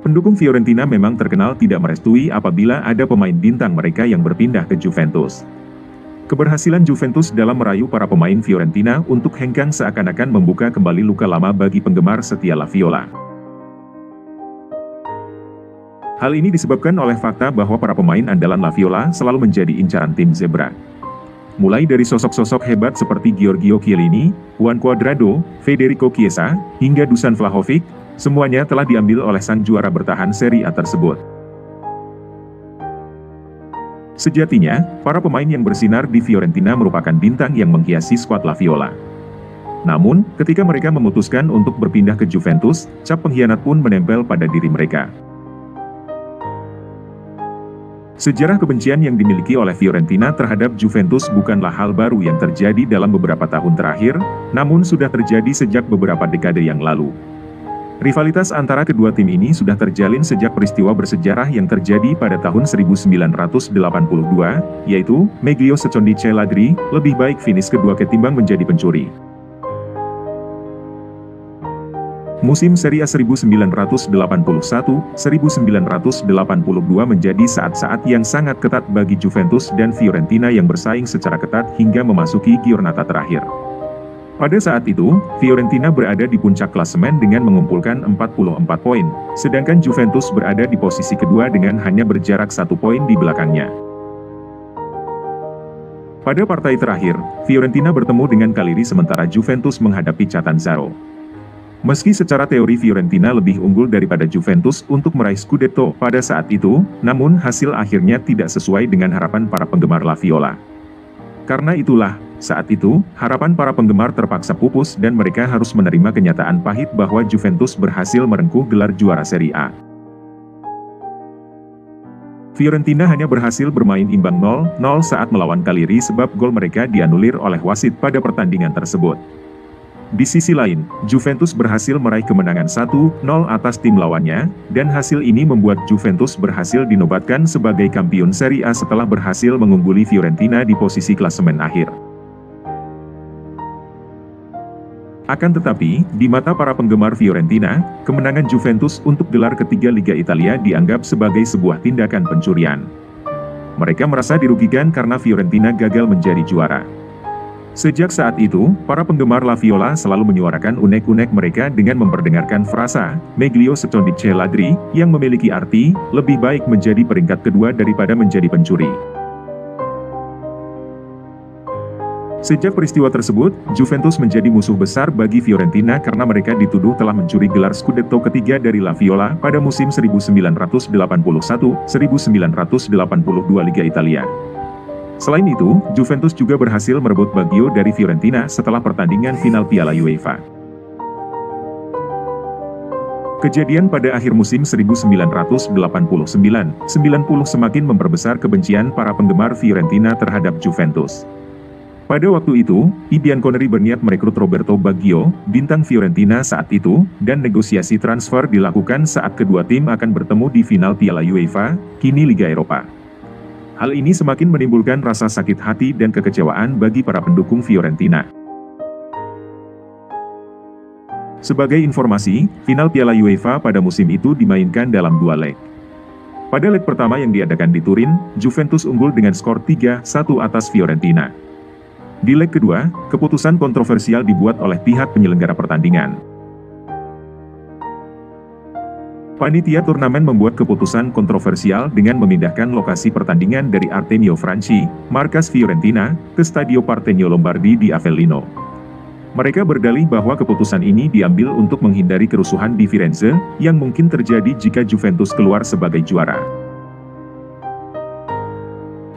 Pendukung Fiorentina memang terkenal tidak merestui apabila ada pemain bintang mereka yang berpindah ke Juventus. Keberhasilan Juventus dalam merayu para pemain Fiorentina untuk hengkang seakan-akan membuka kembali luka lama bagi penggemar setia La Viola. Hal ini disebabkan oleh fakta bahwa para pemain andalan La Viola selalu menjadi incaran tim Zebra. Mulai dari sosok-sosok hebat seperti Giorgio Chiellini, Juan Cuadrado, Federico Chiesa, hingga Dusan Vlahovic, semuanya telah diambil oleh sang juara bertahan Serie A tersebut. Sejatinya, para pemain yang bersinar di Fiorentina merupakan bintang yang menghiasi skuad La Viola. Namun, ketika mereka memutuskan untuk berpindah ke Juventus, cap pengkhianat pun menempel pada diri mereka. Sejarah kebencian yang dimiliki oleh Fiorentina terhadap Juventus bukanlah hal baru yang terjadi dalam beberapa tahun terakhir, namun sudah terjadi sejak beberapa dekade yang lalu. Rivalitas antara kedua tim ini sudah terjalin sejak peristiwa bersejarah yang terjadi pada tahun 1982, yaitu Meglio secondi Celadri, lebih baik finish kedua ketimbang menjadi pencuri. Musim Serie A 1981-1982 menjadi saat-saat yang sangat ketat bagi Juventus dan Fiorentina yang bersaing secara ketat hingga memasuki giornata terakhir. Pada saat itu, Fiorentina berada di puncak klasemen dengan mengumpulkan 44 poin, sedangkan Juventus berada di posisi kedua dengan hanya berjarak 1 poin di belakangnya. Pada partai terakhir, Fiorentina bertemu dengan Cagliari sementara Juventus menghadapi Catanzaro. Meski secara teori Fiorentina lebih unggul daripada Juventus untuk meraih Scudetto pada saat itu, namun hasil akhirnya tidak sesuai dengan harapan para penggemar La Viola. Karena itulah, saat itu, harapan para penggemar terpaksa pupus dan mereka harus menerima kenyataan pahit bahwa Juventus berhasil merengkuh gelar juara Serie A. Fiorentina hanya berhasil bermain imbang 0-0 saat melawan Cagliari sebab gol mereka dianulir oleh wasit pada pertandingan tersebut. Di sisi lain, Juventus berhasil meraih kemenangan 1-0 atas tim lawannya, dan hasil ini membuat Juventus berhasil dinobatkan sebagai kampiun Serie A setelah berhasil mengungguli Fiorentina di posisi klasemen akhir. Akan tetapi, di mata para penggemar Fiorentina, kemenangan Juventus untuk gelar ketiga Liga Italia dianggap sebagai sebuah tindakan pencurian. Mereka merasa dirugikan karena Fiorentina gagal menjadi juara. Sejak saat itu, para penggemar La Viola selalu menyuarakan unek-unek mereka dengan memperdengarkan frasa Meglio secondi Celadri, yang memiliki arti, lebih baik menjadi peringkat kedua daripada menjadi pencuri. Sejak peristiwa tersebut, Juventus menjadi musuh besar bagi Fiorentina karena mereka dituduh telah mencuri gelar Scudetto ketiga dari La Viola pada musim 1981-1982 Liga Italia. Selain itu, Juventus juga berhasil merebut Baggio dari Fiorentina setelah pertandingan final Piala UEFA. Kejadian pada akhir musim 1989-90 semakin memperbesar kebencian para penggemar Fiorentina terhadap Juventus. Pada waktu itu, I Bianconeri berniat merekrut Roberto Baggio, bintang Fiorentina saat itu, dan negosiasi transfer dilakukan saat kedua tim akan bertemu di final Piala UEFA, kini Liga Eropa. Hal ini semakin menimbulkan rasa sakit hati dan kekecewaan bagi para pendukung Fiorentina. Sebagai informasi, final Piala UEFA pada musim itu dimainkan dalam 2 leg. Pada leg pertama yang diadakan di Turin, Juventus unggul dengan skor 3-1 atas Fiorentina. Di leg kedua, keputusan kontroversial dibuat oleh pihak penyelenggara pertandingan. Panitia turnamen membuat keputusan kontroversial dengan memindahkan lokasi pertandingan dari Artemio Franchi, markas Fiorentina, ke Stadio Partenio Lombardi di Avellino. Mereka berdalih bahwa keputusan ini diambil untuk menghindari kerusuhan di Firenze, yang mungkin terjadi jika Juventus keluar sebagai juara.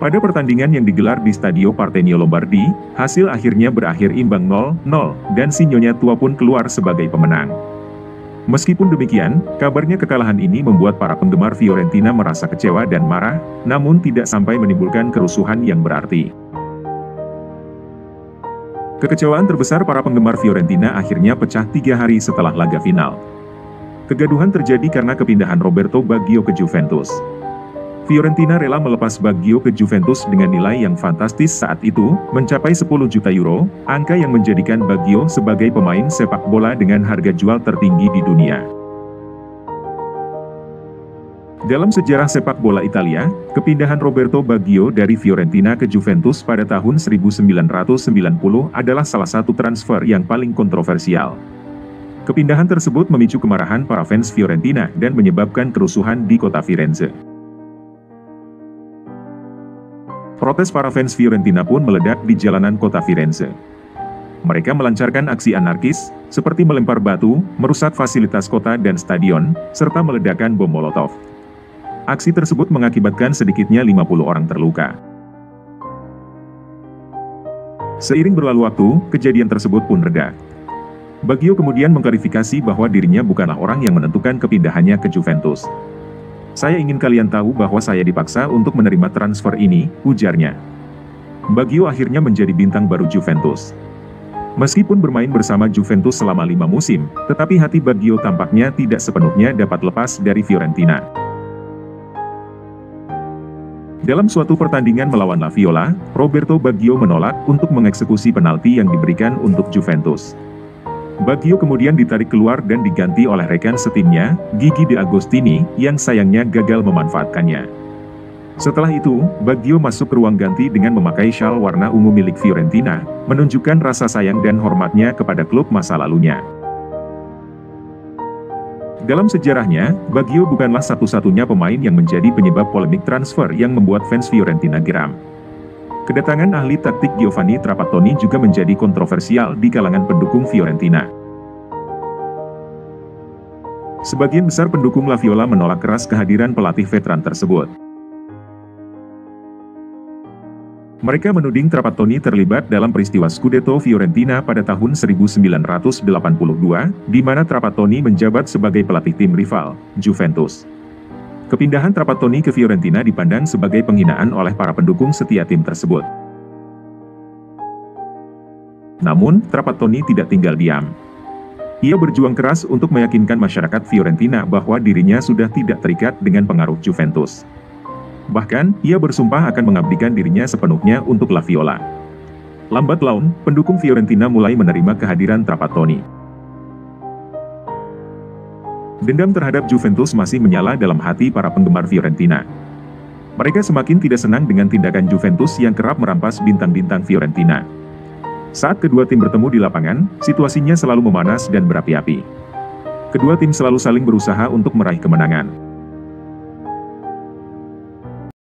Pada pertandingan yang digelar di Stadio Partenio Lombardi, hasil akhirnya berakhir imbang 0-0, dan si Nyonya Tua pun keluar sebagai pemenang. Meskipun demikian, kabarnya kekalahan ini membuat para penggemar Fiorentina merasa kecewa dan marah, namun tidak sampai menimbulkan kerusuhan yang berarti. Kekecewaan terbesar para penggemar Fiorentina akhirnya pecah 3 hari setelah laga final. Kegaduhan terjadi karena kepindahan Roberto Baggio ke Juventus. Fiorentina rela melepas Baggio ke Juventus dengan nilai yang fantastis saat itu, mencapai 10 juta euro, angka yang menjadikan Baggio sebagai pemain sepak bola dengan harga jual tertinggi di dunia. Dalam sejarah sepak bola Italia, kepindahan Roberto Baggio dari Fiorentina ke Juventus pada tahun 1990 adalah salah satu transfer yang paling kontroversial. Kepindahan tersebut memicu kemarahan para fans Fiorentina dan menyebabkan kerusuhan di kota Firenze. Protes para fans Fiorentina pun meledak di jalanan kota Firenze. Mereka melancarkan aksi anarkis, seperti melempar batu, merusak fasilitas kota dan stadion, serta meledakkan bom Molotov. Aksi tersebut mengakibatkan sedikitnya 50 orang terluka. Seiring berlalu waktu, kejadian tersebut pun reda. Baggio kemudian mengklarifikasi bahwa dirinya bukanlah orang yang menentukan kepindahannya ke Juventus. "Saya ingin kalian tahu bahwa saya dipaksa untuk menerima transfer ini," ujarnya. Baggio akhirnya menjadi bintang baru Juventus. Meskipun bermain bersama Juventus selama 5 musim, tetapi hati Baggio tampaknya tidak sepenuhnya dapat lepas dari Fiorentina. Dalam suatu pertandingan melawan La Viola, Roberto Baggio menolak untuk mengeksekusi penalti yang diberikan untuk Juventus. Baggio kemudian ditarik keluar dan diganti oleh rekan setimnya, Gigi D'Agostini, yang sayangnya gagal memanfaatkannya. Setelah itu, Baggio masuk ke ruang ganti dengan memakai syal warna ungu milik Fiorentina, menunjukkan rasa sayang dan hormatnya kepada klub masa lalunya. Dalam sejarahnya, Baggio bukanlah satu-satunya pemain yang menjadi penyebab polemik transfer yang membuat fans Fiorentina geram. Kedatangan ahli taktik Giovanni Trapattoni juga menjadi kontroversial di kalangan pendukung Fiorentina. Sebagian besar pendukung La Viola menolak keras kehadiran pelatih veteran tersebut. Mereka menuding Trapattoni terlibat dalam peristiwa Scudetto Fiorentina pada tahun 1982, di mana Trapattoni menjabat sebagai pelatih tim rival, Juventus. Kepindahan Trapattoni ke Fiorentina dipandang sebagai penghinaan oleh para pendukung setia tim tersebut. Namun, Trapattoni tidak tinggal diam. Ia berjuang keras untuk meyakinkan masyarakat Fiorentina bahwa dirinya sudah tidak terikat dengan pengaruh Juventus. Bahkan, ia bersumpah akan mengabdikan dirinya sepenuhnya untuk La Viola. Lambat laun, pendukung Fiorentina mulai menerima kehadiran Trapattoni. Dendam terhadap Juventus masih menyala dalam hati para penggemar Fiorentina. Mereka semakin tidak senang dengan tindakan Juventus yang kerap merampas bintang-bintang Fiorentina. Saat kedua tim bertemu di lapangan, situasinya selalu memanas dan berapi-api. Kedua tim selalu saling berusaha untuk meraih kemenangan.